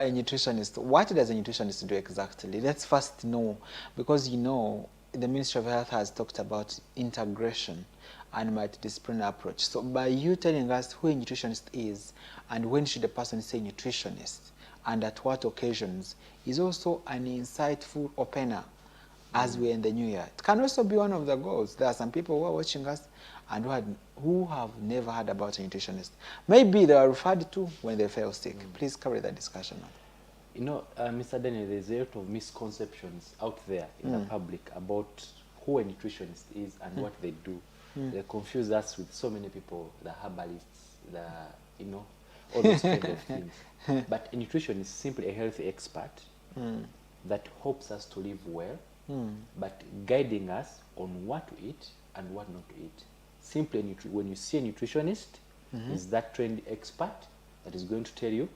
A nutritionist, what does a nutritionist do exactly? Let's first know, because the Ministry of Health has talked about integration and multidisciplinary approach. So by you telling us who a nutritionist is and when should a person say nutritionist and at what occasions is also an insightful opener as we're in the new year. It can also be one of the goals. There are some people who are watching us and who have never heard about a nutritionist. Maybe they are referred to when they fell sick. Please carry that discussion on. You know, Mr. Daniel, there's a lot of misconceptions out there in the public about who a nutritionist is and what they do. They confuse us with so many people, the herbalists, all those kind of things. But a nutritionist is simply a healthy expert that helps us to live well, but guiding us on what to eat and what not to eat. Simply, when you see a nutritionist, is that trained expert that is going to tell you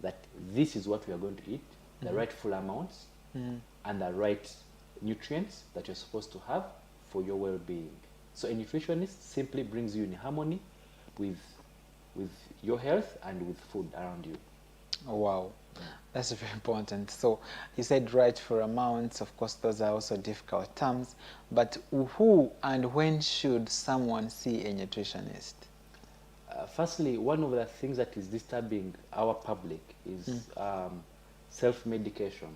that this is what we are going to eat, the rightful amounts, and the right nutrients that you're supposed to have for your well-being. So a nutritionist simply brings you in harmony with your health and with food around you. Oh, wow. That's very important. So you said rightful amounts. Of course, those are also difficult terms. But who and when should someone see a nutritionist? Firstly, one of the things that is disturbing our public is self-medication.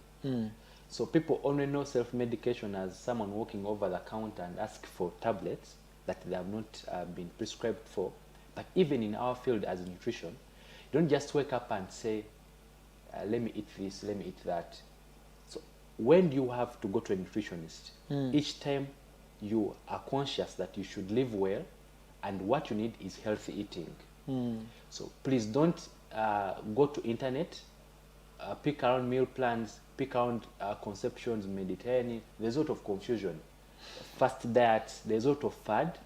So people only know self-medication as someone walking over the counter and ask for tablets that they have not been prescribed for. But even in our field as nutrition, you don't just wake up and say, let me eat this, let me eat that. So when do you have to go to a nutritionist? Each time you are conscious that you should live well, and what you need is healthy eating. So please don't go to internet, pick around meal plans, pick around conceptions, Mediterranean. There's a lot of confusion. Fast diets, there's a lot of fad.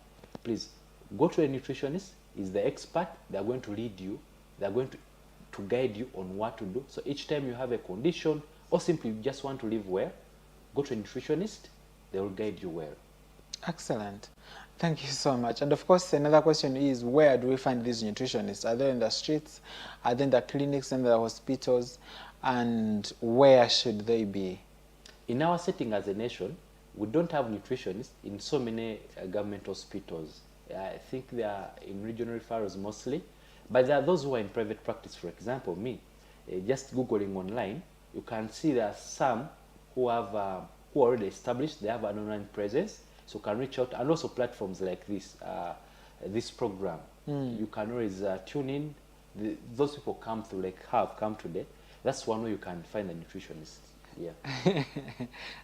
Please go to a nutritionist. He's the expert. They're going to lead you. They're going to guide you on what to do. So each time you have a condition or simply you just want to live well, go to a nutritionist. They will guide you well. Excellent. Thank you so much. And of course, another question is, where do we find these nutritionists? Are they in the streets? Are they in the clinics and the hospitals? And where should they be? In our setting as a nation, we don't have nutritionists in so many government hospitals. I think they are in regional referrals mostly. But there are those who are in private practice. For example, me, just Googling online, you can see there are some who have who are already established. They have an online presence, so can reach out, and also platforms like this program. You can always tune in. Those people come through, like have come today. That's one way you can find a nutritionist. Yeah.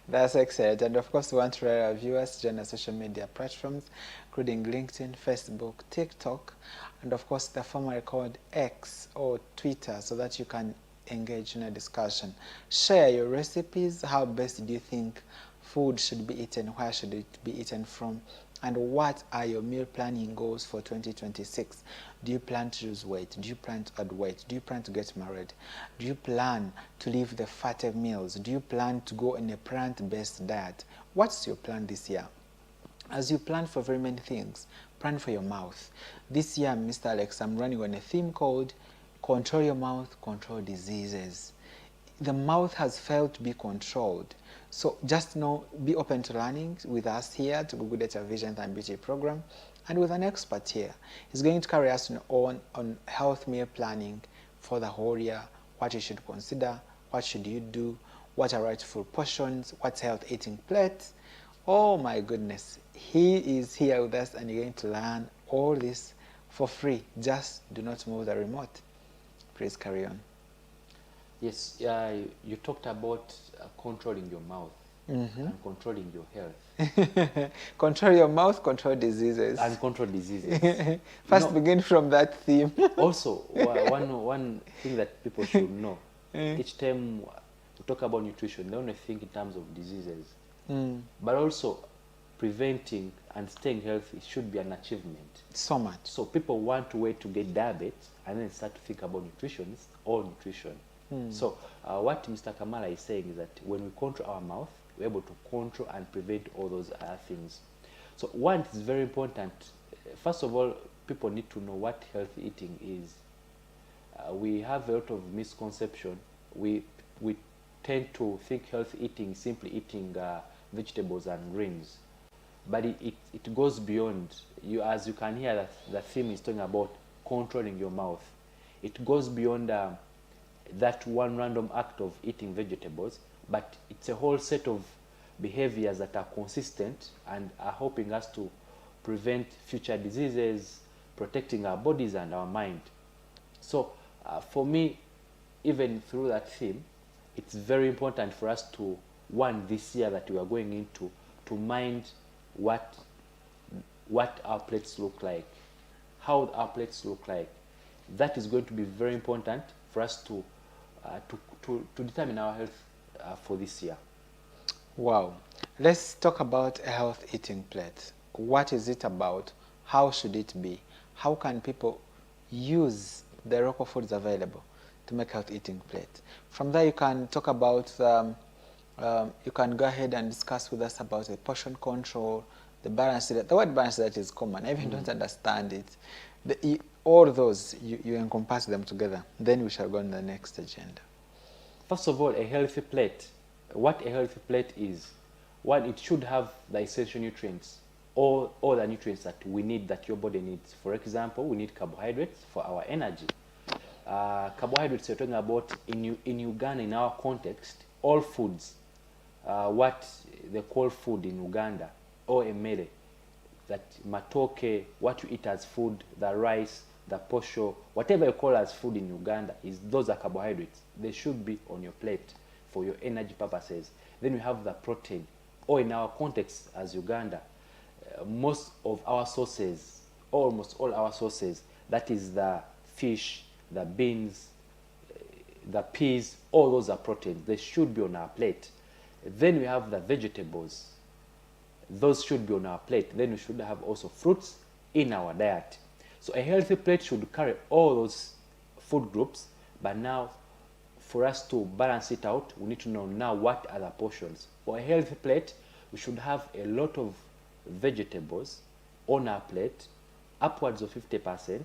That's excellent. And of course, we want to let our viewers join our social media platforms, including LinkedIn, Facebook, TikTok, and of course, the formerly called X or Twitter, so that you can engage in a discussion. Share your recipes. How best do you think food should be eaten? Where should it be eaten from? And what are your meal planning goals for 2026? Do you plan to lose weight? Do you plan to add weight? Do you plan to get married? Do you plan to leave the fatty meals? Do you plan to go in a plant-based diet? What's your plan this year? As you plan for very many things, plan for your mouth. This year, Mr. Alex, I'm running on a theme called Control Your Mouth, Control Diseases. The mouth has failed to be controlled. So just know, be open to learning with us here to Google Data Vision and Beauty program, and with an expert here. He's going to carry us on health meal planning for the whole year, what you should consider, what should you do, what are rightful portions, what's health eating plates. Oh my goodness, he is here with us and you're going to learn all this for free. Just do not move the remote. Please carry on. Yes, you talked about controlling your mouth and controlling your health. Control your mouth, control diseases. And control diseases. First, begin from that theme. Also, one thing that people should know, each time we talk about nutrition, they only think in terms of diseases. But also, preventing and staying healthy should be an achievement. So much. So people want to wait to get diabetes and then start to think about nutrition or nutrition. So what Mr. Kamala is saying is that when we control our mouth, we're able to control and prevent all those things. So one is very important. First of all, people need to know what healthy eating is. We have a lot of misconception we tend to think healthy eating simply eating vegetables and greens, but it goes beyond. You, as you can hear, that the theme is talking about controlling your mouth. It goes beyond that one random act of eating vegetables, but it's a whole set of behaviors that are consistent and are helping us to prevent future diseases, protecting our bodies and our mind. So for me, even through that theme, it's very important for us to, one, this year that we are going into, to mind what our plates look like, how our plates look like. That is going to be very important for us to determine our health for this year. Wow. Let's talk about a health eating plate. What is it about? How should it be? How can people use the local foods available to make health eating plate? From there, you can talk about, you can go ahead and discuss with us about the portion control, the balance. The word balance that is common. I even don't understand it. All those, you encompass them together. Then we shall go on the next agenda. First of all, a healthy plate. What a healthy plate is, one, it should have the essential nutrients, all the nutrients that we need, that your body needs. For example, we need carbohydrates for our energy. Carbohydrates you're talking about in Uganda, in our context, all foods, what they call food in Uganda, or emere, that matoke, what you eat as food, the rice, the posho, whatever you call as food in Uganda, those are carbohydrates. They should be on your plate for your energy purposes. Then we have the protein, or in our context as Uganda, most of our sources, almost all our sources, that is the fish, the beans, the peas, all those are proteins. They should be on our plate. Then we have the vegetables. Those should be on our plate. Then we should have also fruits in our diet. So a healthy plate should carry all those food groups, but now for us to balance it out, we need to know now what are the portions. For a healthy plate, we should have a lot of vegetables on our plate, upwards of 50%.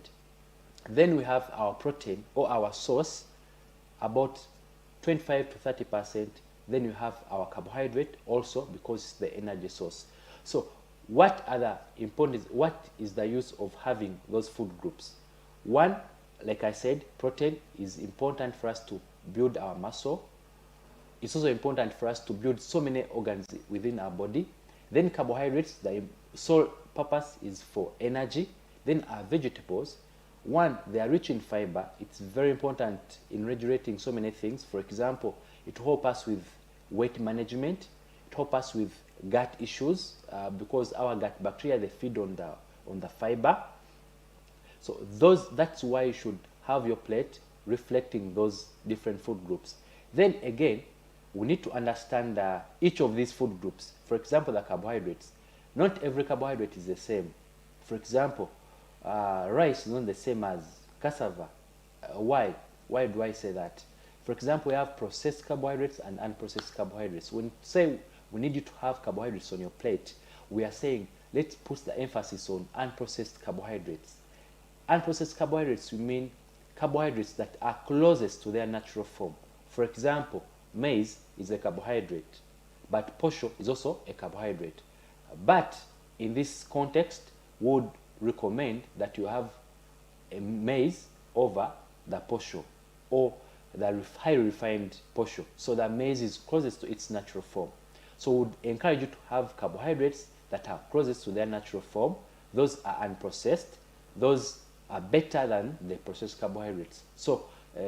Then we have our protein or our sauce, about 25 to 30%. Then you have our carbohydrate also, because it's the energy source. So what is the use of having those food groups? One, like I said, protein is important for us to build our muscle. It's also important for us to build so many organs within our body. Then carbohydrates, the sole purpose is for energy. Then our vegetables, one, they are rich in fiber. It's very important in regulating so many things. For example, it helps us with weight management. It helps us with gut issues because our gut bacteria, they feed on the fiber. So that's why you should have your plate reflecting those different food groups. Then again, we need to understand each of these food groups. For example, the carbohydrates. Not every carbohydrate is the same. For example, rice is not the same as cassava. Why? Why do I say that? For example, we have processed carbohydrates and unprocessed carbohydrates. When say we need you to have carbohydrates on your plate, we are saying let's put the emphasis on unprocessed carbohydrates. Unprocessed carbohydrates, we mean carbohydrates that are closest to their natural form. For example, maize is a carbohydrate, but posho is also a carbohydrate. But in this context, we would recommend that you have a maize over the posho, or the highly refined posho. So the maize is closest to its natural form. So we would encourage you to have carbohydrates that are closest to their natural form. Those are unprocessed. Those are better than the processed carbohydrates. So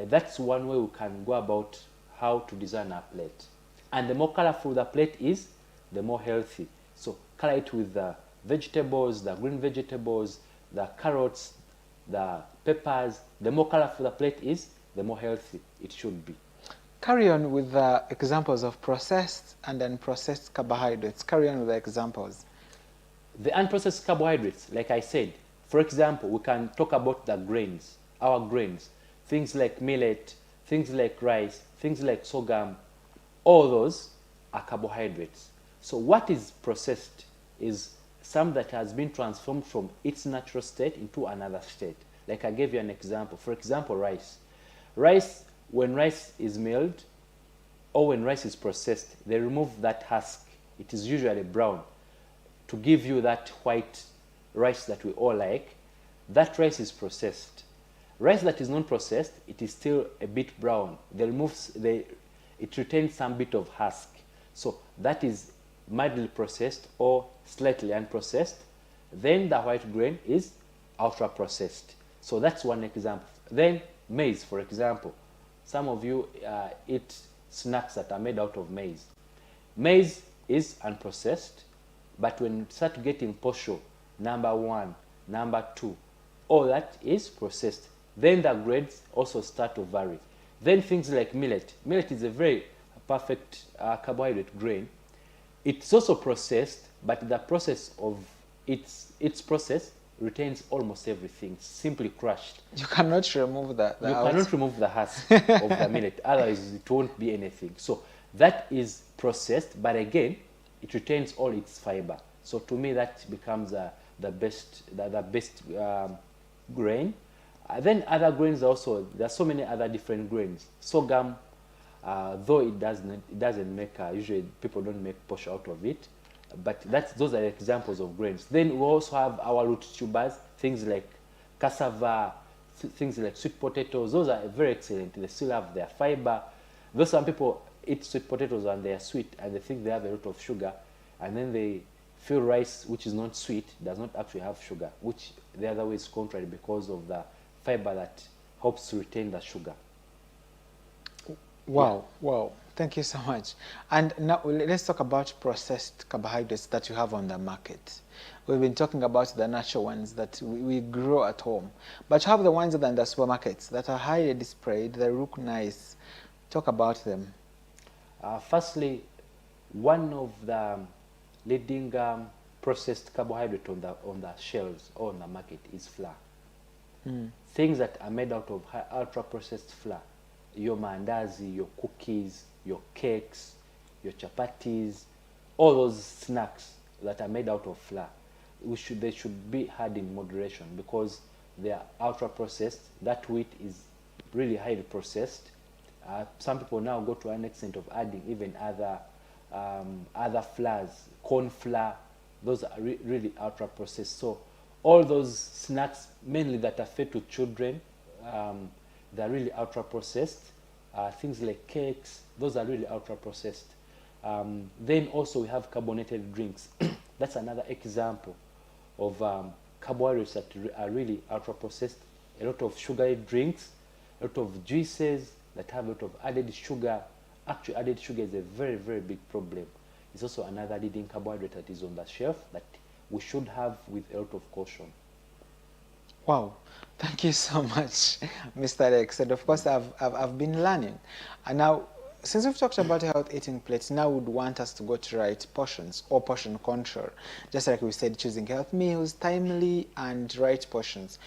that's one way we can go about how to design our plate. And the more colorful the plate is, the more healthy. So color it with the vegetables, the green vegetables, the carrots, the peppers. The more colorful the plate is, the more healthy it should be. Carry on with the examples of processed and unprocessed carbohydrates. Carry on with the examples. The unprocessed carbohydrates, like I said, for example, we can talk about the grains, our grains, things like millet, things like rice, things like sorghum. All those are carbohydrates. So what is processed is some that has been transformed from its natural state into another state. Like I gave you an example. For example, rice. Rice when rice is milled or when rice is processed, they remove that husk. It is usually brown to give you that white rice that we all like. That rice is processed. Rice that is not processed, it is still a bit brown. It retains some bit of husk. So that is mildly processed or slightly unprocessed. Then the white grain is ultra processed. So that's one example. Then maize, for example. Some of you eat snacks that are made out of maize. Maize is unprocessed, but when you start getting posho, number 1, number 2, all that is processed. Then the grades also start to vary. Then things like millet. Millet is a very perfect carbohydrate grain. It's also processed, but the process of its process retains almost everything. It's simply crushed. You cannot remove the You cannot remove the husk of the millet, otherwise it won't be anything. So that is processed, but again, it retains all its fiber. So to me, that becomes the best grain. Then other grains also, there are so many other different grains. Sorghum, though it doesn't make, usually people don't make posho out of it, but those are examples of grains. Then we also have our root tubers, things like cassava, things like sweet potatoes. Those are very excellent. They still have their fiber. Though some people eat sweet potatoes and they are sweet and they think they have a lot of sugar, and then they feel rice, which is not sweet, does not actually have sugar, which the other way is contrary because of the fiber that helps to retain the sugar. Wow, yeah. Wow. Thank you so much. And now let's talk about processed carbohydrates that you have on the market. We've been talking about the natural ones that we grow at home, but you have the ones that are in the supermarkets that are highly displayed, they look nice. Talk about them. Firstly, one of the leading processed carbohydrate on the shelves or on the market is flour. Things that are made out of ultra processed flour, your mandazi, your cookies, your cakes, your chapatis, all those snacks that are made out of flour, they should be had in moderation because they are ultra processed. That wheat is really highly processed. Some people now go to an extent of adding even other flours, corn flour. Those are really ultra processed. So all those snacks, mainly that are fed to children, they're really ultra processed. Things like cakes, those are really ultra processed. Then also we have carbonated drinks. That's another example of carbohydrates that are really ultra processed. A lot of sugary drinks, a lot of juices that have a lot of added sugar. Actually, added sugar is a very, very big problem. It's also another leading carbohydrate that is on the shelf that we should have with a lot of caution. Wow, thank you so much, Mr. Alex. And of course, I've been learning. And now, since we've talked about health eating plates, now would want us to go to right portions or portion control. Just like we said, choosing health meals, timely and right portions.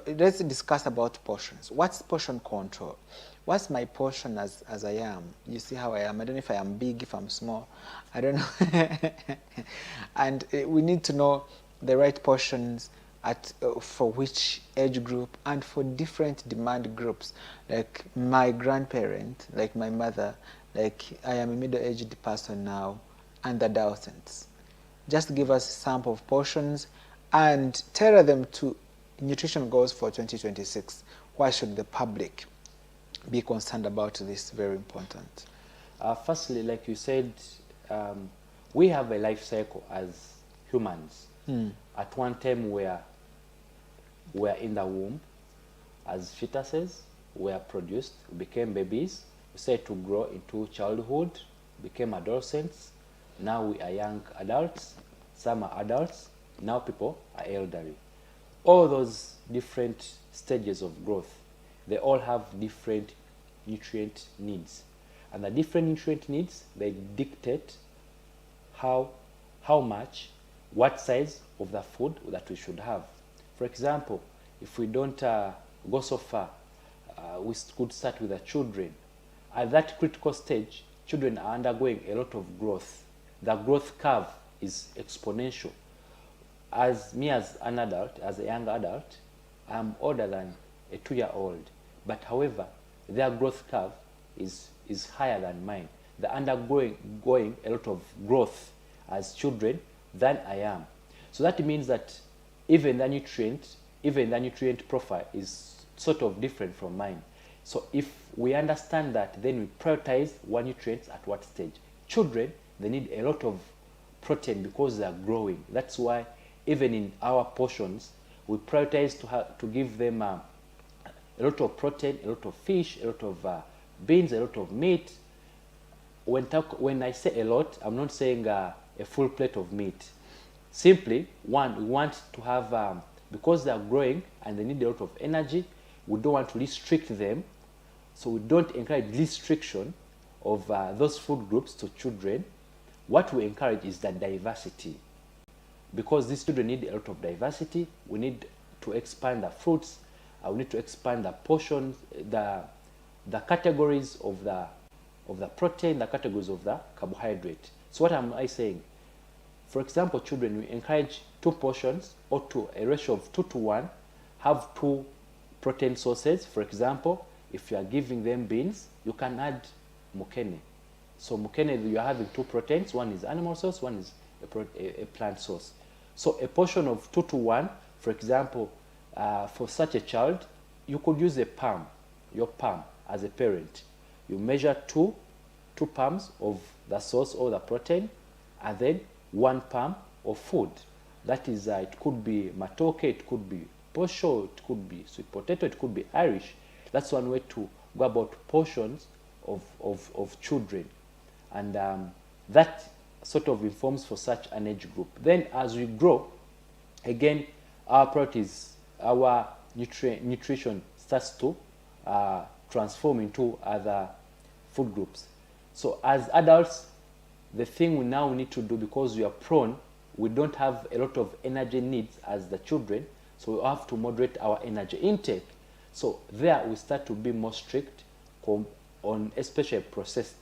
Let's discuss about portions. What's portion control? What's my portion as I am? You see how I am. I don't know if I am big, if I'm small. I don't know. And we need to know the right portions for which age group and for different demand groups. Like my grandparent, like my mother, like I am a middle-aged person now, and the adolescents. Just give us a sample of portions and tailor them to nutrition goals for 2026. Why should the public be concerned about this? Very important. Firstly, like you said, we have a life cycle as humans. At one time we were in the womb as fetuses, we are produced, we became babies, we started to grow into childhood, became adolescents, now we are young adults, some are adults, now people are elderly. All those different stages of growth, they all have different nutrient needs. And the different nutrient needs, they dictate how much, what size of the food that we should have. For example, if we don't go so far, we could start with the children. At that critical stage, children are undergoing a lot of growth. The growth curve is exponential. As an adult, as a young adult, I'm older than a 2-year-old. But however, their growth curve is higher than mine. They're undergoing a lot of growth as children than I am. So that means that even the nutrient profile is sort of different from mine. So if we understand that, then we prioritize what nutrients at what stage. Children, they need a lot of protein because they are growing. That's why even in our portions, we prioritize to give them a lot of protein, a lot of fish, a lot of beans, a lot of meat. When I say a lot, I'm not saying a full plate of meat. Simply, one, we want to have, because they are growing and they need a lot of energy, we don't want to restrict them. So we don't encourage restriction of those food groups to children. What we encourage is the diversity. Because these children need a lot of diversity, we need to expand the fruits, we need to expand the portions, the categories of the protein, the categories of the carbohydrate. So what am I saying? For example, children, we encourage 2 portions or a ratio of 2 to 1, have 2 protein sources. For example, if you are giving them beans, you can add mukene. So mukene, you are having 2 proteins. One is animal source, one is a plant source. So a portion of 2 to 1, for example, for such a child, you could use your palm as a parent. You measure 2 palms of the source or the protein, and then 1 palm of food. That is, it could be matoke, it could be posho, it could be sweet potato, it could be Irish. That's one way to go about portions of children. And that sort of informs for such an age group. Then as we grow, again, our priorities, our nutrition starts to transform into other food groups. So as adults, the thing we now need to do, because we are prone, we don't have a lot of energy needs as the children, so we have to moderate our energy intake. So there we start to be more strict on especially processed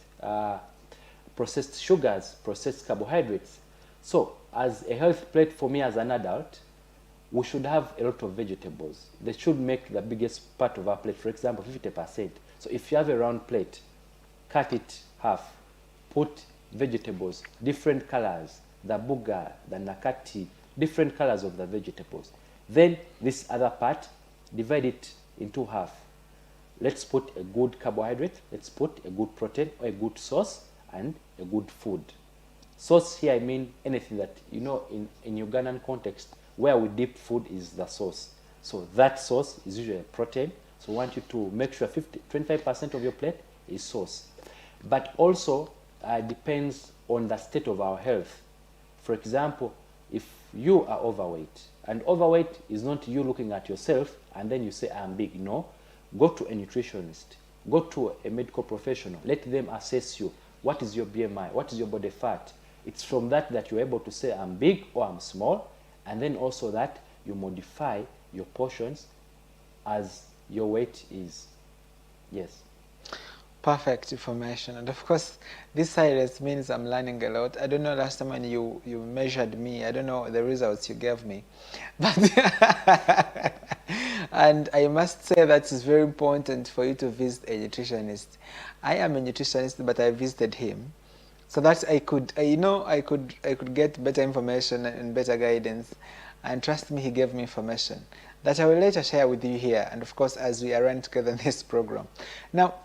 sugars, processed carbohydrates. So as a health plate for me as an adult, we should have a lot of vegetables. They should make the biggest part of our plate, for example, 50%. So if you have a round plate, cut it half, put vegetables, different colors, the buga, the nakati, different colors of the vegetables. Then this other part, divide it into half. Let's put a good carbohydrate, let's put a good protein or a good sauce and a good food. Sauce here, I mean anything that, you know, in Ugandan context, where we dip food is the sauce. So that sauce is usually a protein. So we want you to make sure 25% of your plate is sauce. But also depends on the state of our health. For example, if you are overweight, and overweight is not you looking at yourself and then you say, I'm big. No, go to a nutritionist, go to a medical professional, let them assess you. What is your BMI? What is your body fat? It's from that you're able to say, I'm big or I'm small, and then also that you modify your portions as your weight is. Yes. Perfect information. And of course, this silence means I'm learning a lot. I don't know, last time when you measured me, I don't know the results you gave me. But and I must say that it's very important for you to visit a nutritionist. I am a nutritionist, but I visited him so that I could get better information and better guidance. And trust me, he gave me information that I will later share with you here, and of course as we run together in this program. Now,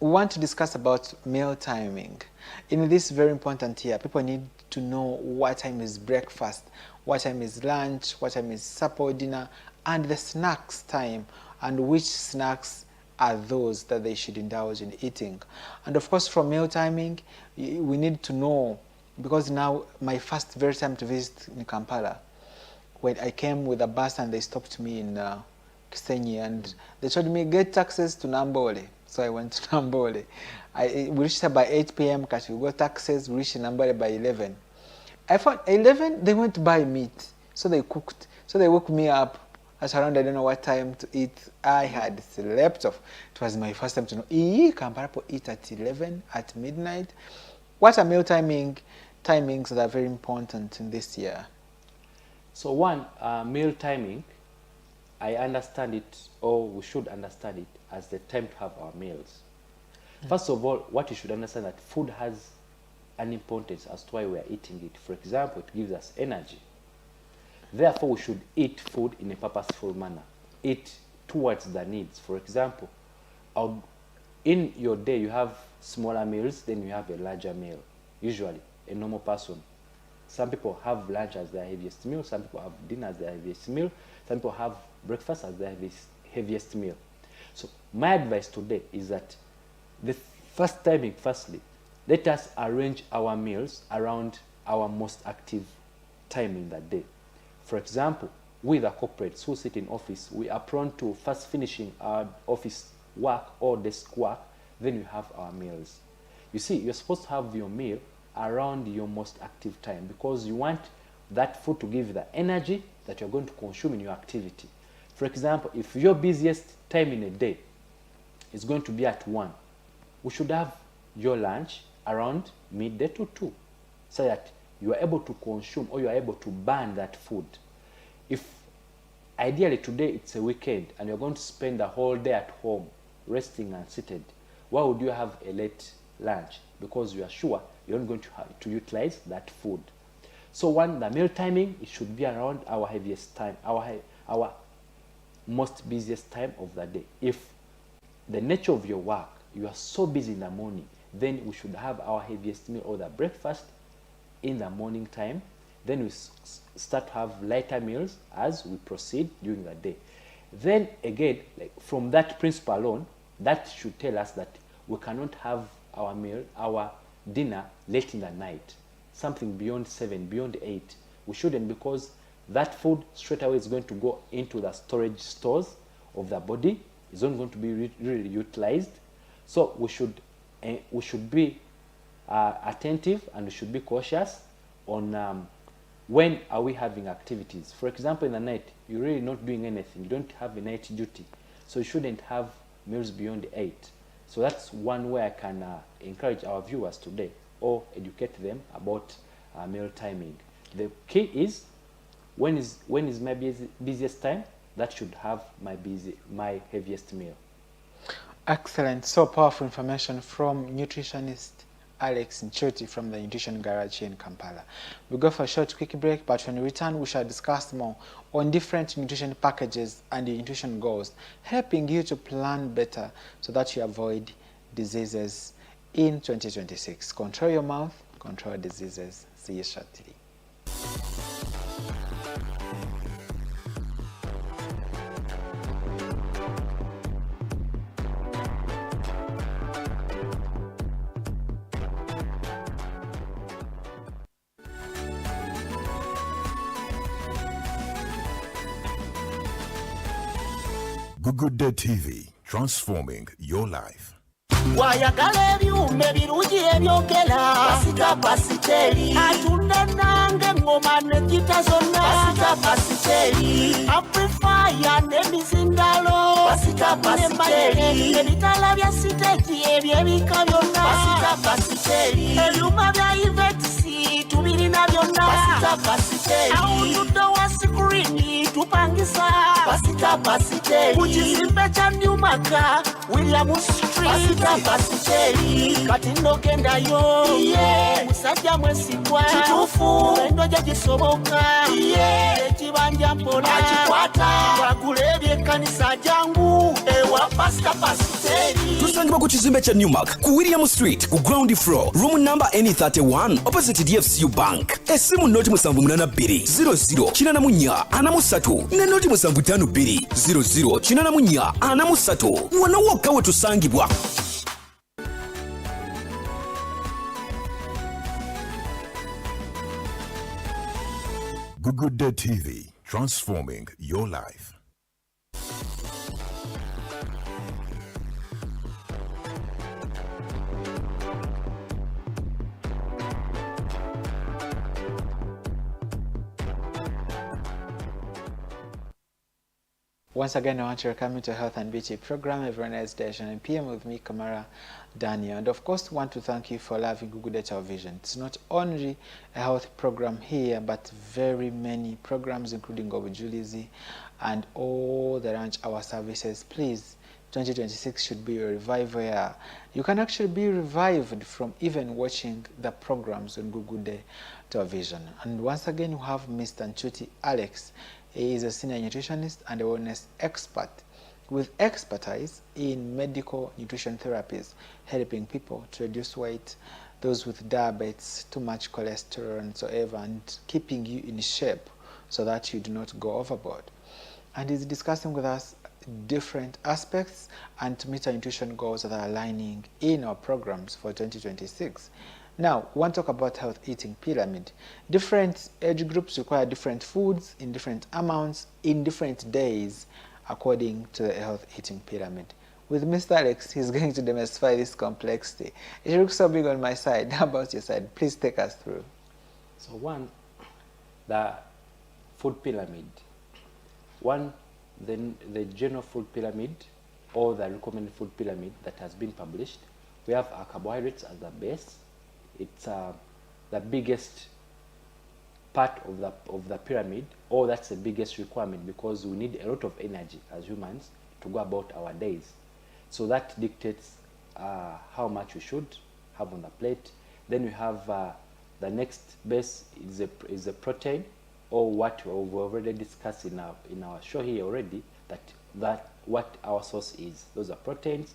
we want to discuss about meal timing. In this very important year, people need to know what time is breakfast, what time is lunch, what time is supper or dinner, and the snacks time, and which snacks are those that they should indulge in eating. And of course, from meal timing, we need to know, because now my first very time to visit in Kampala, when I came with a bus and they stopped me in Kisenyi, and they told me, get taxis to Nambole. So I went to Nambole. We reached there by 8 p.m. We got taxis, we reached Nambole by 11. I found 11, they went to buy meat. So they cooked. So they woke me up at around, I don't know what time to eat. I had slept off. It was my first time to know, Kampala eat at 11, at midnight. What are meal timings that are very important in this year? So one, meal timing I understand it, or we should understand it, as the time to have our meals. First of all, what you should understand that food has an importance as to why we are eating it. For example, it gives us energy. Therefore, we should eat food in a purposeful manner. Eat towards the needs. For example, in your day, you have smaller meals, then you have a larger meal. Usually, a normal person. Some people have lunch as their heaviest meal. Some people have dinner as their heaviest meal. Some people have breakfast as their heaviest meal. So my advice today is that the first timing, firstly, let us arrange our meals around our most active time in the day. For example, we the corporates who sit in office, we are prone to first finishing our office work or desk work, then we have our meals. You see, you're supposed to have your meal around your most active time because you want that food to give you the energy that you're going to consume in your activity. For example, if your busiest time in a day is going to be at 1, we should have your lunch around midday to 2 so that you are able to consume or you are able to burn that food. If ideally today it's a weekend and you're going to spend the whole day at home resting and seated, why would you have a late lunch? Because you are sure you're not going to have to utilize that food. So the meal timing, it should be around our heaviest time, our most busiest time of the day. If the nature of your work, you are so busy in the morning, then we should have our heaviest meal or the breakfast in the morning time. Then we start to have lighter meals as we proceed during the day. Then again, like from that principle alone, that should tell us that we cannot have our meal, our dinner late in the night, something beyond 7, beyond 8. We shouldn't, because that food straight away is going to go into the storage stores of the body. It's not going to be really utilized. So we should be attentive, and we should be cautious on when are we having activities. For example, in the night, you're really not doing anything. You don't have a night duty. So you shouldn't have meals beyond 8. So that's one way I can encourage our viewers today or educate them about meal timing. The key is when is my busiest time, that should have my heaviest meal. Excellent. So powerful information from nutritionist Alex Nchuti from the Nutrition Garage here in Kampala. We'll go for a short quick break, but when we return, we shall discuss more on different nutrition packages and nutrition goals, helping you to plan better so that you avoid diseases in 2026. Control your mouth, control diseases. See you shortly. Good Day TV, transforming your life. Wayagala ebyuma ebirungi ebyogera pasita pasiteri atunenange ngoma negita zonna pasita pasiteri amplifier n'emizindalo pasita pasiteri ebitala bya siteji ebyebika byonna pasita pasiteri ebyuma bya ivetisi tubirina byonna pasita pasiteri awutudo wa sikirini tupangisa pasita pasiteri kukizimbe kya Newmark William Street pasita pasiteri kati ndogendayo musajja mwesigwa kituufu endoja gisoboka ekibanja mpola akikwata wagula ebyekkanisa jangu ewa pasita pasiteri tusangibwa ku kizimbe kya Newmark ku William Street ku ground floor room number N31 opposite DFCU Bank. Esimu noti 78200 ne noti 75200 wano wokka we tusangibwa. Good Day TV, transforming your life. Once again, I want to welcome you to Health and Beauty program every Wednesday at 9 p.m. with me, Kamara Daniel. And of course, want to thank you for loving Google Data Vision. It's not only a health program here, but very many programs, including Obujulizi and all the lunch hour services. Please, 2026 should be a revival year. You can actually be revived from even watching the programs on Google Data Vision. And once again, you have Mr. Nchuti Alex. He is a senior nutritionist and a wellness expert with expertise in medical nutrition therapies, helping people to reduce weight, those with diabetes, too much cholesterol and so ever, and keeping you in shape so that you do not go overboard. And he's discussing with us different aspects and to meet our nutrition goals that are aligning in our programs for 2026. Now, we want to talk about health eating pyramid. Different age groups require different foods in different amounts in different days according to the health eating pyramid. With Mr. Alex, he's going to demystify this complexity. It looks so big on my side. How about your side? Please take us through. So one, the food pyramid. One, then the general food pyramid or the recommended food pyramid that has been published. We have our carbohydrates as the base. It's the biggest part of the pyramid, or that's the biggest requirement, because we need a lot of energy as humans to go about our days. So that dictates how much we should have on the plate. Then we have the next base is the protein, or what we've already discussed in our show here already, that what our source is. Those are proteins.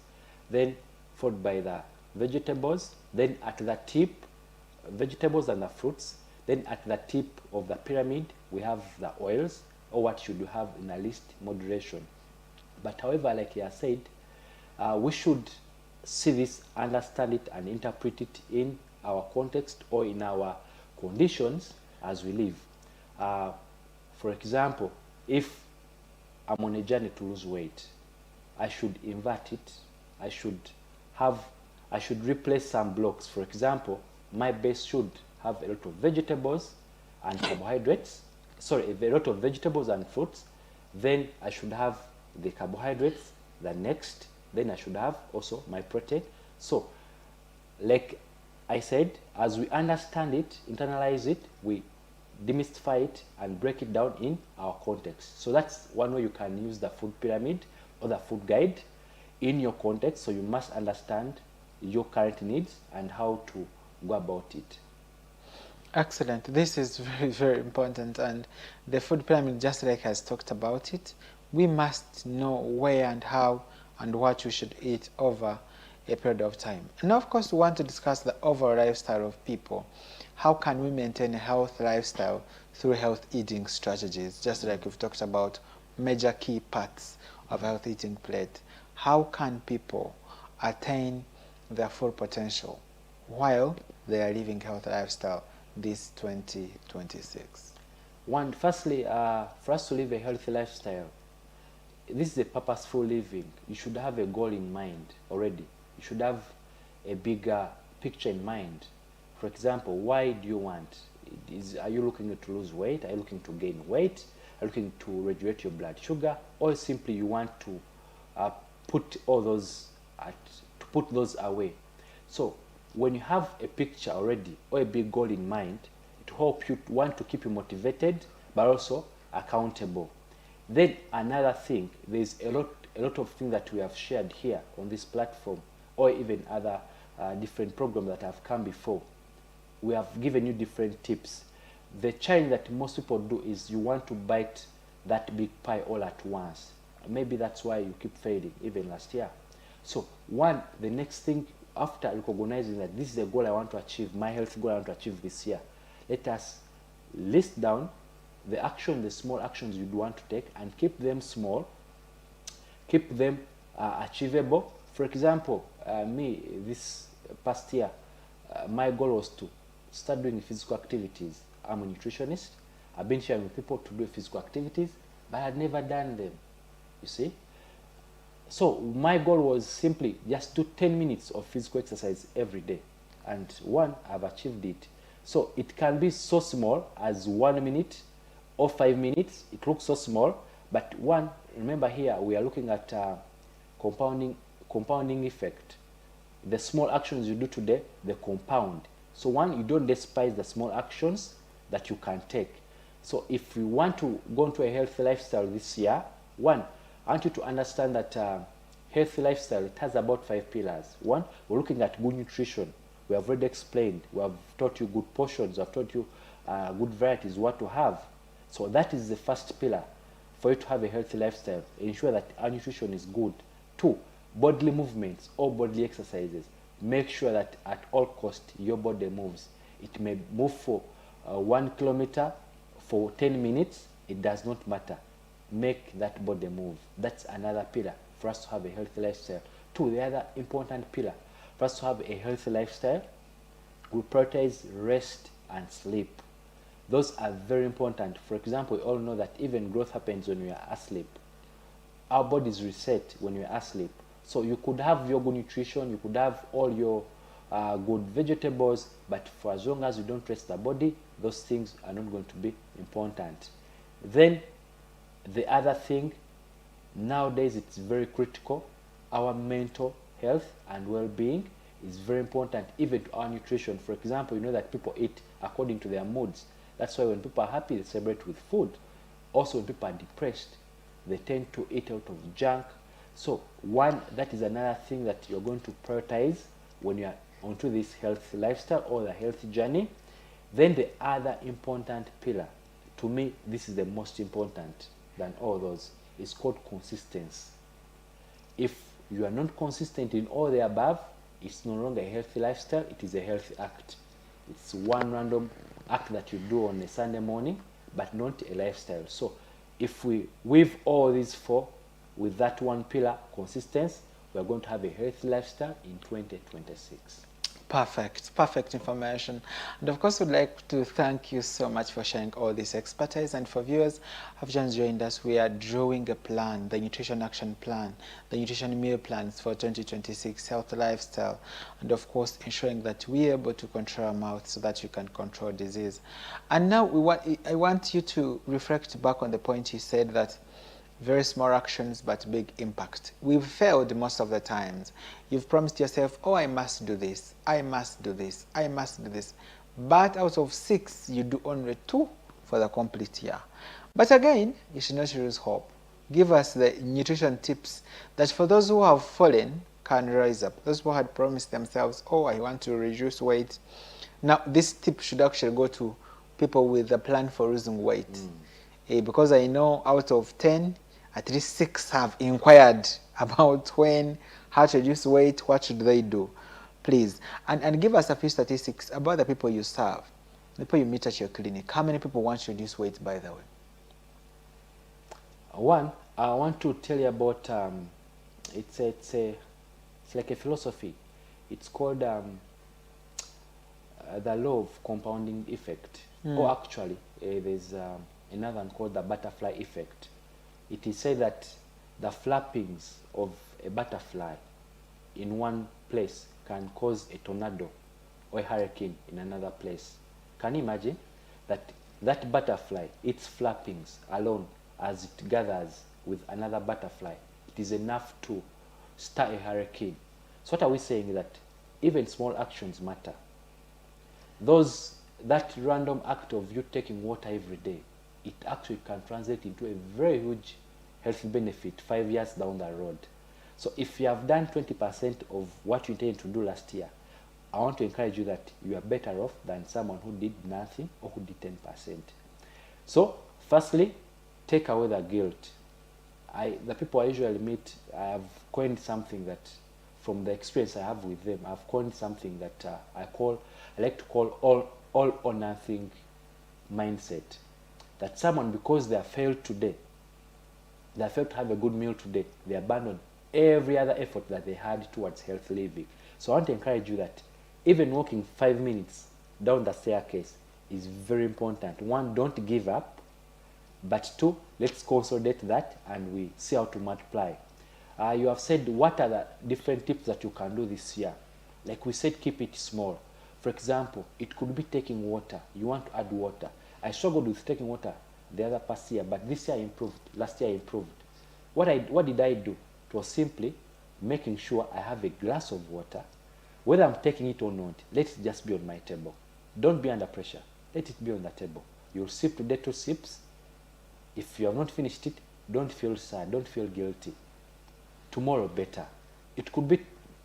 Then followed by the vegetables. Then at the tip, vegetables and the fruits. Then at the tip of the pyramid, we have the oils, or what should you have in a least moderation. But however, like I said, we should see this, understand it, and interpret it in our context or in our conditions as we live. For example, if I'm on a journey to lose weight, I should invert it. I should replace some blocks. For example, my base should have a lot of vegetables and carbohydrates. Sorry, a lot of vegetables and fruits. Then I should have the carbohydrates. The next, then I should have also my protein. So, like I said, as we understand it, internalize it, we demystify it and break it down in our context. So that's one way you can use the food pyramid or the food guide in your context. So you must understand your current needs and how to go about it. Excellent. This is very, very important. And the food pyramid, just like has talked about it, we must know where and how and what we should eat over a period of time. And of course, we want to discuss the overall lifestyle of people. How can we maintain a healthy lifestyle through health eating strategies? Just like we've talked about major key parts of health eating plate. How can people attain their full potential while they are living healthy lifestyle this 2026? Firstly, for us to live a healthy lifestyle, this is a purposeful living. You should have a goal in mind already. You should have a bigger picture in mind. For example, why do you want? Are you looking to lose weight? Are you looking to gain weight? Are you looking to regulate your blood sugar? Or simply you want to put those away? So when you have a picture already or a big goal in mind, it helps you want to keep you motivated but also accountable. Then another thing, there's a lot of things that we have shared here on this platform, or even other different programs that have come before. We have given you different tips. The challenge that most people do is you want to bite that big pie all at once. Maybe that's why you keep failing, even last year. So the next thing, after recognizing that this is a goal I want to achieve, my health goal I want to achieve this year, let us list down the small actions you'd want to take and keep them small, keep them achievable. For example, me, this past year, my goal was to start doing physical activities. I'm a nutritionist. I've been sharing with people to do physical activities, but I had never done them, you see. So my goal was simply just do 10 minutes of physical exercise every day. And I've achieved it. So it can be so small as 1 minute or 5 minutes. It looks so small, but remember here we are looking at compounding effect. The small actions you do today, they compound. So one, you don't despise the small actions that you can take. So if you want to go into a healthy lifestyle this year, one, I want you to understand that healthy lifestyle, it has about 5 pillars. One, we're looking at good nutrition. We have already explained. We have taught you good portions. We have taught you good varieties, what to have. So that is the first pillar for you to have a healthy lifestyle. Ensure that our nutrition is good. 2, bodily movements or bodily exercises. Make sure that at all cost your body moves. It may move for 1 kilometer for 10 minutes. It does not matter. Make that body move. That's another pillar for us to have a healthy lifestyle. 2, the other important pillar for us to have a healthy lifestyle, we prioritize rest and sleep. Those are very important. For example, we all know that even growth happens when we are asleep. Our bodies reset when we are asleep. So you could have your good nutrition, you could have all your good vegetables, but for as long as you don't rest the body, those things are not going to be important. Then the other thing, nowadays it's very critical, our mental health and well-being is very important, even to our nutrition. For example, you know that people eat according to their moods. That's why when people are happy, they celebrate with food. Also, when people are depressed, they tend to eat out of junk. So one, that is another thing that you're going to prioritize when you are onto this healthy lifestyle or the healthy journey. Then the other important pillar, to me, this is the most important than all those, is called consistency. If you are not consistent in all the above, it's no longer a healthy lifestyle, it is a healthy act. It's one random act that you do on a Sunday morning, but not a lifestyle. So if we weave all these 4 with that one pillar, consistency, we are going to have a healthy lifestyle in 2026. Perfect information. And of course, we'd like to thank you so much for sharing all this expertise. And for viewers who have just joined us, we are drawing a plan, the nutrition action plan, the nutrition meal plans for 2026 health lifestyle, and of course ensuring that we are able to control our mouth so that you can control disease. And now I want you to reflect back on the point you said, that very small actions but big impact. We've failed most of the times. You've promised yourself, oh, I must do this, I must do this, I must do this. But out of 6, you do only 2 for the complete year. But again, you should not lose hope. Give us the nutrition tips that for those who have fallen can rise up. Those who had promised themselves, oh, I want to reduce weight. Now, this tip should actually go to people with a plan for losing weight. Because I know out of 10, at least 6 have inquired about how to reduce weight, what should they do. Please, and give us a few statistics about the people you serve, the people you meet at your clinic. How many people want to reduce weight, by the way? One, I want to tell you about, it's like a philosophy. It's called the law of compounding effect. Or actually, there's another one called the butterfly effect. It is said that the flappings of a butterfly in one place can cause a tornado or a hurricane in another place. Can you imagine that butterfly, its flappings alone, as it gathers with another butterfly, it is enough to start a hurricane. So what are we saying? That even small actions matter. That random act of you taking water every day, it actually can translate into a very huge health benefit 5 years down the road. So if you have done 20% of what you intended to do last year, I want to encourage you that you are better off than someone who did nothing or who did 10%. So firstly, take away the guilt. The people I usually meet, I have coined something that, from the experience I have with them, I've coined something that I like to call all or nothing mindset. That someone, because they have failed today, they have failed to have a good meal today, they abandon every other effort that they had towards healthy living. So I want to encourage you that even walking 5 minutes down the staircase is very important. One, don't give up. But 2, let's consolidate that and we see how to multiply. You have said, what are the different tips that you can do this year? Like we said, keep it small. For example, it could be taking water. You want to add water. I struggled with taking water the other past year, but this year I improved. Last year I improved. What did I do? It was simply making sure I have a glass of water. Whether I'm taking it or not, let it just be on my table. Don't be under pressure. Let it be on the table. You'll sip today 2 sips. If you have not finished it, don't feel sad, don't feel guilty. Tomorrow better. It could be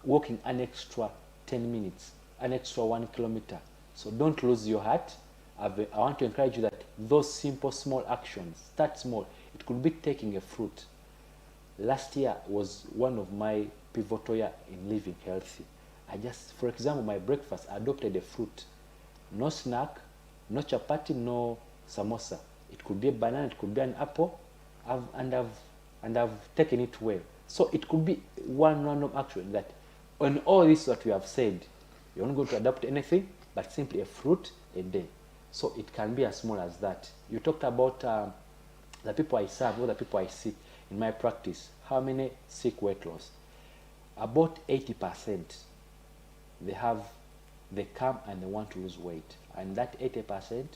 walking an extra 10 minutes, an extra 1 kilometer. So don't lose your heart. I want to encourage you that those simple small actions, start small. It could be taking a fruit. Last year was one of my pivotal year in living healthy. For example, my breakfast, I adopted a fruit. No snack, no chapati, no samosa. It could be a banana, it could be an apple, and I've taken it well. So it could be one random action that on all this that we have said, you're not going to adopt anything, but simply a fruit a day. So it can be as small as that. You talked about the people I serve or the people I see in my practice. How many seek weight loss? About 80%, they come and they want to lose weight. And that 80%,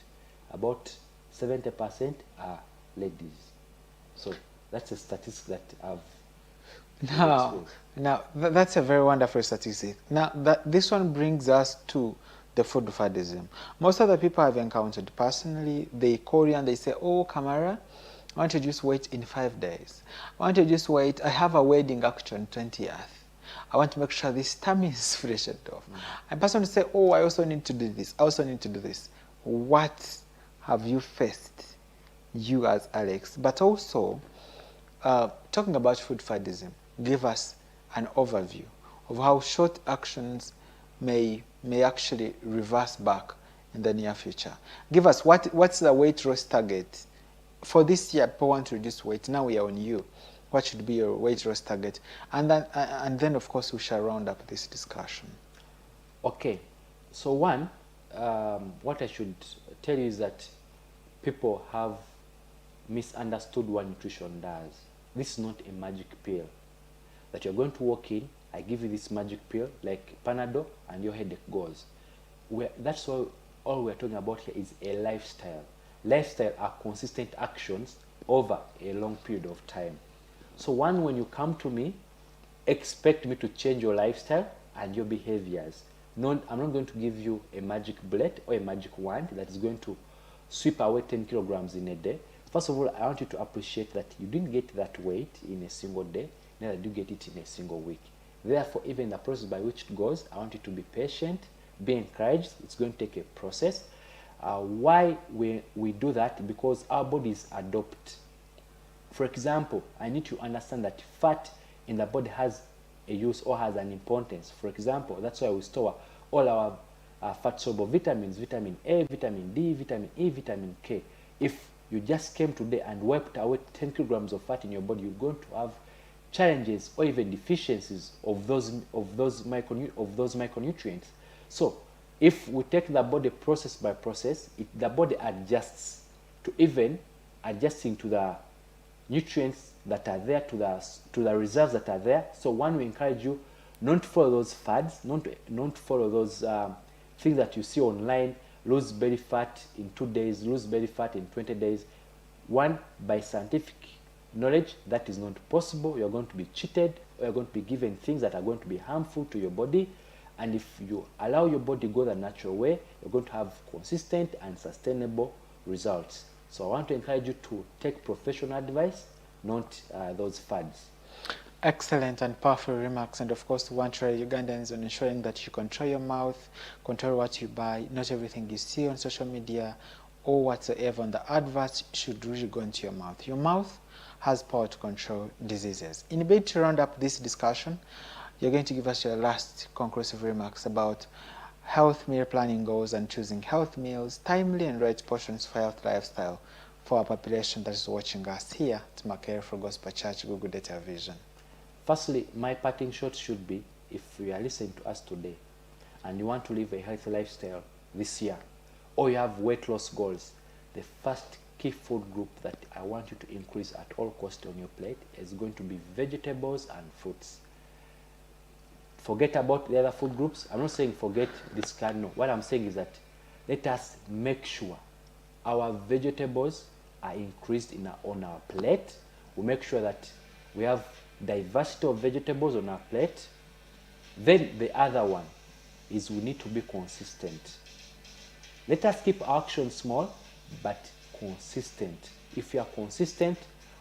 about 70% are ladies. So that's a statistic that I've that's a very wonderful statistic. Now, this one brings us to the food fadism. Most of the people I've encountered personally, they call you and they say, oh, Kamara, I want to lose weight in 5 days. I want to lose weight. I have a wedding actually on 20th. I want to make sure this tummy is freshened off. And person will say, oh, I also need to do this. I also need to do this. What have you faced, you as Alex? But also, talking about food fadism, give us an overview of how short actions may actually reverse back in the near future. Give us what's the weight loss target for this year. People want to reduce weight. Now we are on you. What should be your weight loss target? And then of course we shall round up this discussion. Okay, so one, what I should tell you is that people have misunderstood what nutrition does. This is not a magic pill that you're going to walk in, I give you this magic pill like Panadol and your headache goes. That's why all we're talking about here is a lifestyle. Lifestyle are consistent actions over a long period of time. So one, when you come to me, expect me to change your lifestyle and your behaviors. I'm not going to give you a magic bullet or a magic wand that is going to sweep away 10 kilograms in a day. First of all, I want you to appreciate that you didn't get that weight in a single day, neither do you get it in a single week. Therefore, even the process by which it goes, I want you to be patient, be encouraged. It's going to take a process. Why we do that? Because our bodies adopt. For example, I need to understand that fat in the body has a use or has an importance. For example, that's why we store all our fat-soluble vitamins, vitamin A, vitamin D, vitamin E, vitamin K. If you just came today and wiped away 10 kilograms of fat in your body, you're going to have challenges or even deficiencies of those micronutrients. So if we take the body process by process, the body adjusts to even adjusting to the nutrients that are there, to the reserves that are there. So one, we encourage you not to follow those fads, not to follow those things that you see online, lose belly fat in 2 days, lose belly fat in 20 days. One, by scientific knowledge, that is not possible. You're going to be cheated, or you're going to be given things that are going to be harmful to your body. And if you allow your body to go the natural way, you're going to have consistent and sustainable results. So I want to encourage you to take professional advice, not those fads. Excellent and powerful remarks. And of course, we want to Ugandans on ensuring that you control your mouth, control what you buy. Not everything you see on social media or whatsoever on the adverts should really go into your mouth. Your mouth has power to control diseases. In a bit to round up this discussion, you're going to give us your last conclusive remarks about health meal planning goals and choosing health meals, timely and right portions for health lifestyle for our population that is watching us here at Makerere for Gospel Church, Google Data Vision. Firstly, my parting shot should be, if you are listening to us today and you want to live a healthy lifestyle this year, or you have weight loss goals, the first key food group that I want you to increase at all costs on your plate is going to be vegetables and fruits. Forget about the other food groups. I'm not saying forget this kind. No. What I'm saying is that let us make sure our vegetables are increased on our plate. We make sure that we have diversity of vegetables on our plate. Then the other one is we need to be consistent. Let us keep our action small, but consistent. If you are consistent,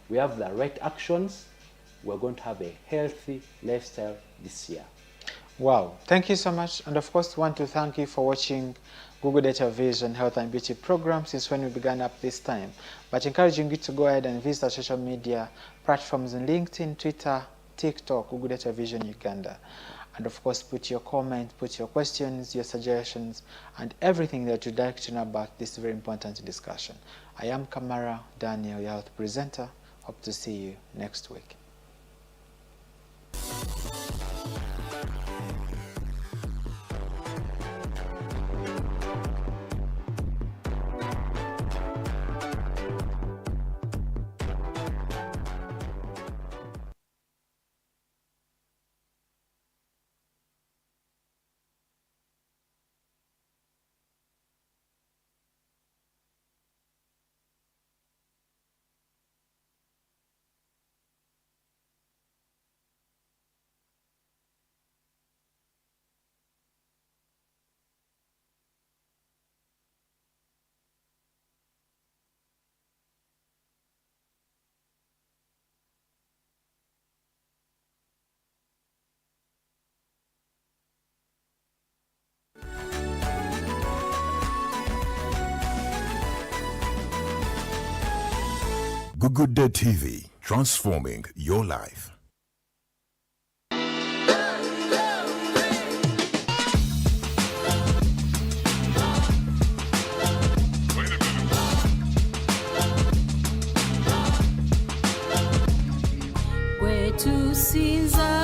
we have the right actions, we're going to have a healthy lifestyle this year. Wow, thank you so much. And of course, want to thank you for watching Google Data Vision Health and Beauty program since when we began up this time. But encouraging you to go ahead and visit our social media platforms in LinkedIn, Twitter, TikTok, Google Data Vision Uganda. And of course, put your comment, put your questions, your suggestions, and everything that you'd like to know about this very important discussion. I am Kamara Daniel, your health presenter. Hope to see you next week. Good Day TV, transforming your life. Where to Caesar.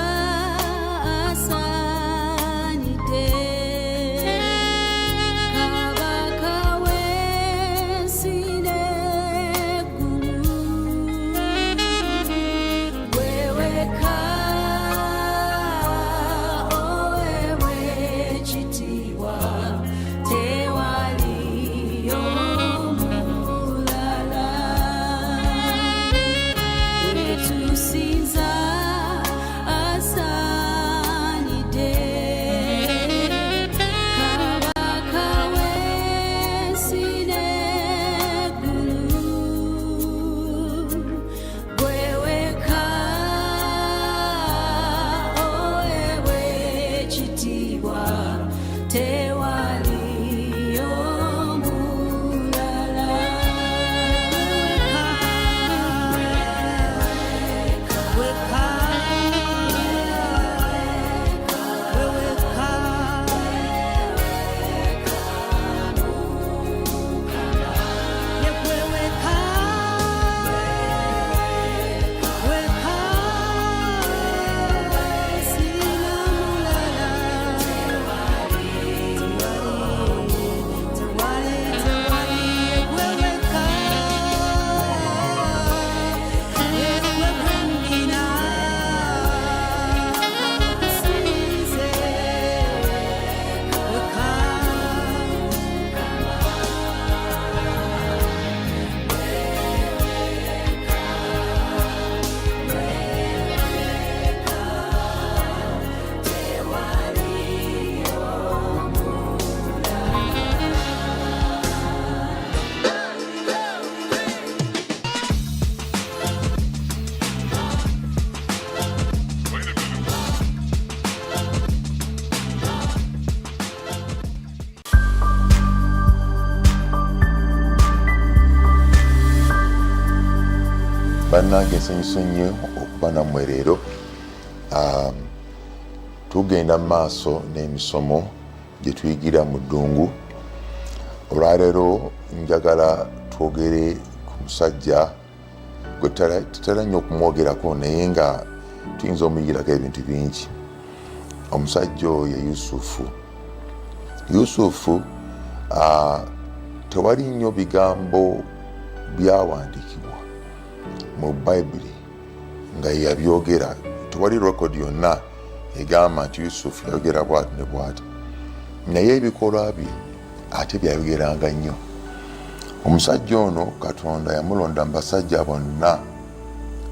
bannange nsanyusa nnyo okuba nammwe leero. Tugenda mu maaso n'emisomo gye tuyigira mu ddungu. Olwaleero njagala twogere ku musajja gwe tutera nnyo okumwogerako naye nga tuyinza omuyigirako ebintu bingi. Omusajja oyo ye Yusufu. Tewali nnyo bigambo byawandiikibwa mu Bayibuli nga yabyogera. Tewali rekodi yonna egamba nti Yusufu yayogera bw'ati ne bw'ati, naye ebikolwa bye ate byayogeranga nnyo. Omusajja ono Katonda yamulonda mu basajja bonna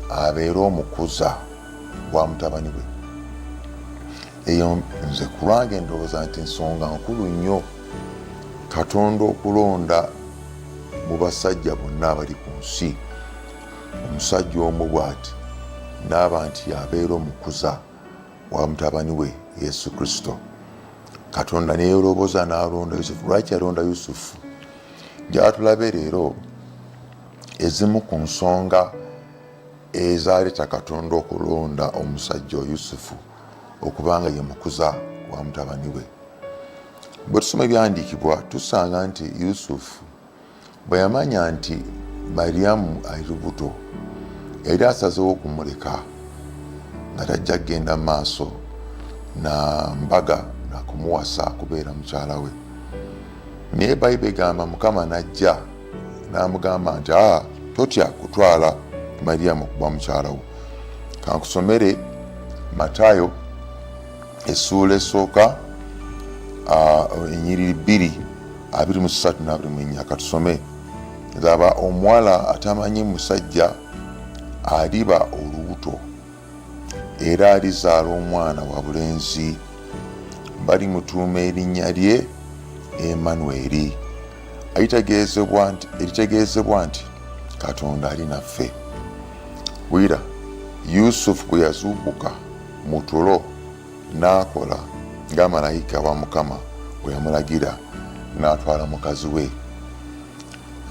abeere omukuza wa mutabani we. Eyo nze kulwange ndowooza nti nsonga nkulu nnyo Katonda okulonda mu basajja bonna abali ku nsi omusajja omu bw'ati n'aba nti abeera omukuza wa mutabani we Yesu Kristo. Katonda neyeroboza n'alonda Yusufu. Lwaki yalonda Yusufu? Gyatulabe leero ezimu ku nsonga ezaleeta Katonda okulonda omusajja Yusufu okubanga ye mukuza wa mutabani we. Bwe tusoma ebyandiikibwa tusanga nti Yusufu bwe yamanya nti Mariyamu ali lubuto yali asazeewo okumuleka nga tajja kgenda maaso na mbaga nakumuwasa kubeera mukyala we. Naye Bayibuli egamba Mukama n'ajja n'amugamba nti totya kutwala Mariyamu okuba mukyala wo. Kankusomere Matayo essuula esooka ennyiriri 2:23-24. Katusome. Zaba omuwala atamanyi musajja aliba olubuto era alizaala omwana wabulenzi, balimutuuma erinnya lye Emmanuel, eritegeezebwa nti Katonda ali naffe. Wira Yusufu bwe yazuukuka mu tulo n'akola nga malayika wa Mukama bwe yamulagira, n'atwala mukazi we.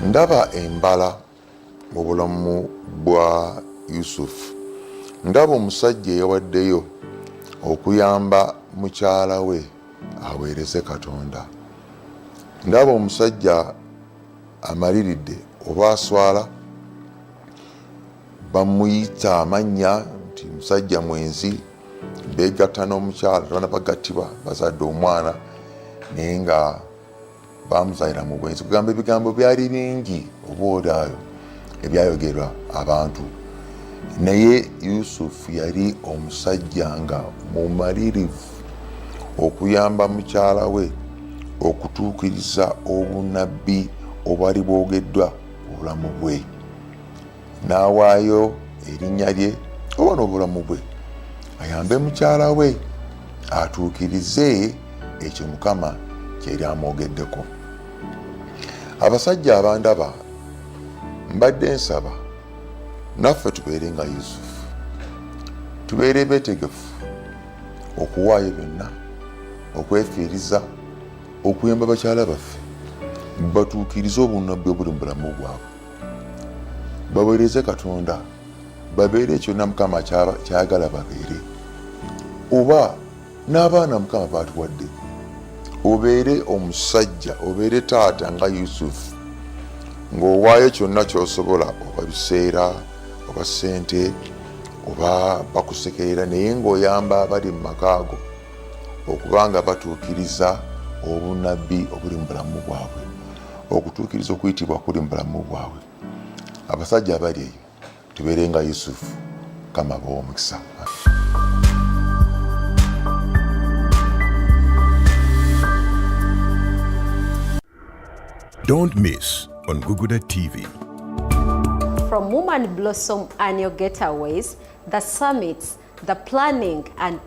Ndaba embala mu bulamu bwa Yusufu. Ndaba omusajja eyawaddeyo okuyamba mukyala we aweereze Katonda. Ndaba omusajja amaliridde oba aswala bamuyita amannya nti musajja mwenzi, beegatta n'omukyala, tebana bagattibwa, bazadde omwana naye nga bamuzaalira mu bwenzi. Kugamba ebigambo byali bingi oboolaayo ebyayogerwa abantu, naye Yusufu yali omusajja nga mumalirivu okuyamba mukyala we okutuukiriza obunabbi obwali bwogeddwa obulamu bwe, n'awaayo erinnya lye oba n'obulamu bwe ayambe mukyala we atuukirize ekyo Mukama kyeri amwogeddeko. Abasajja abandaba mbadde nsaba naffe tubeere nga Yusufu, tubeere beetegefu okuwaayo byonna, okwefiiriza, okuyamba bakyala baffe batuukirize obunabbi obuli mu bulamu bwabwe, baweereze Katonda, babeere kyonna Mukama kyayagala babeere. Oba n'abaana Mukama baatuwadde, obeere omusajja, obeere taata nga Yusufu, ng'owaayo kyonna ky'osobola, oba biseera oba ssente oba bakusekerera, naye ng'oyamba abali mu makaago okubanga batuukiriza obunabbi obuli mu bulamu bwabwe, okutuukiriza okuyitibwa kuli mu bulamu bwabwe. Abasajja abali eyo tubeere nga Yusufu. Mukama abawe omukisa. Don't miss on Google TV. From Woman Blossom annual getaways, the summits, the planning and